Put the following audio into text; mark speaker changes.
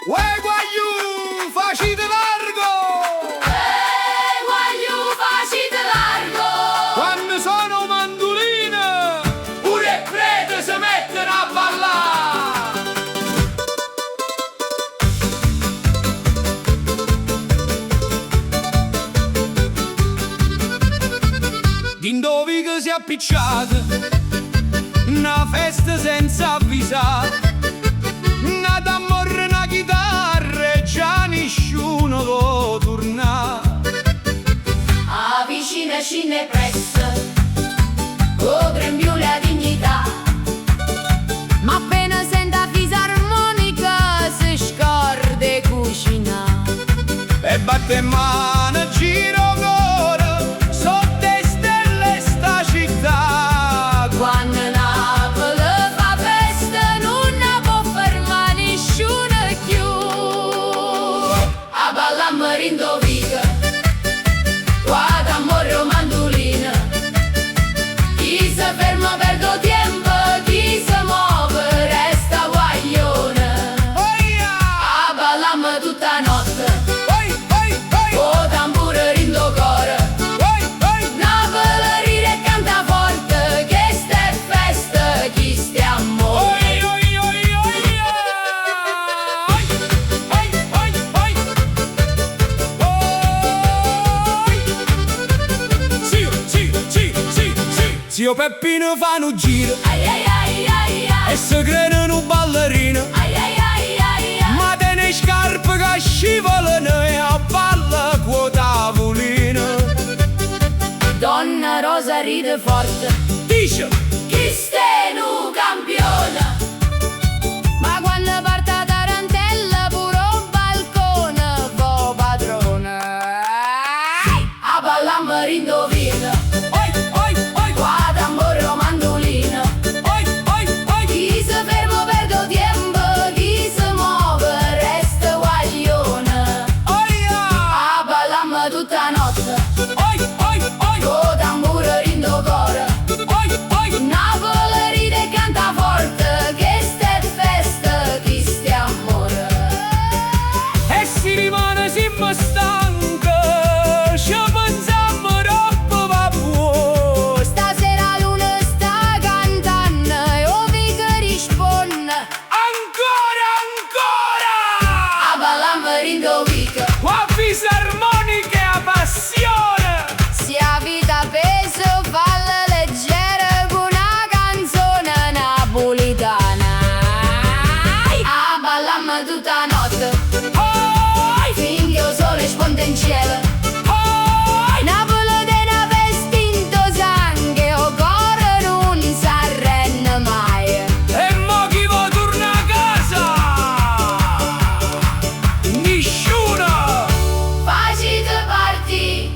Speaker 1: Uè guagliù, facite largo!
Speaker 2: Guagliù, facite largo!
Speaker 1: Quando sono mandoline, pure i preti si mettono a ballare! D'indovi che si è appicciata, una festa senza avvisare. Nata a morre una chitarra e già nessuno lo torna.
Speaker 2: Avvicinaci presto, o grembiu la dignità. Ma appena senta fisarmonica si scorde cucina.
Speaker 1: E batte mano, giro cuore, sotto le stelle sta città.
Speaker 2: Quando Napoli fa festa non ne può fermare nessuno più. A ballammo rindovica, guarda amore mandolina. Chi si ferma perde tempo, chi si muove resta guaglione. A ballammo tutta notte, o tamburo rindo cuore. Napoli ride e canta forte, che sta è festa, chi stia amore.
Speaker 1: Zio Peppino fa un giro
Speaker 2: Ai ai ai ai ai,
Speaker 1: e si credono un ballerino.
Speaker 2: ai ai ai ai ai.
Speaker 1: Ma te ne scarpe che scivolano e a balla con tavolino.
Speaker 2: Donna Rosa ride forte,
Speaker 1: Dice,
Speaker 2: chi sta nu campione. Ma quando parte a tarantella pure un balcone vo padrone. A ballammo rindovina, guarda amore mandolina. Chi si ferma perde tempo, chi si muove resta guaglione. A ballammo tutta notte, con tamburo rindo cuore. Napoli ride e canta forte, che sta è festa, chi stia amore.
Speaker 1: e si rimane sempre stanca, ci pensiamo troppo va buono.
Speaker 2: Stasera l'una sta cantando e ovi che risponde.
Speaker 1: Ancora, ancora!
Speaker 2: A ballammo rindovica,
Speaker 1: Qua fisarmonica e a passione!
Speaker 2: sia vita peso, falla leggera con una canzone napolitana. A ballammo tutta notte, finché il sole sponda in cielo. Napoli de una festa into sangue, o cuore non s'arrende mai.
Speaker 1: E mo chi vuol tornare a casa? Nessuno!
Speaker 2: Facite parti,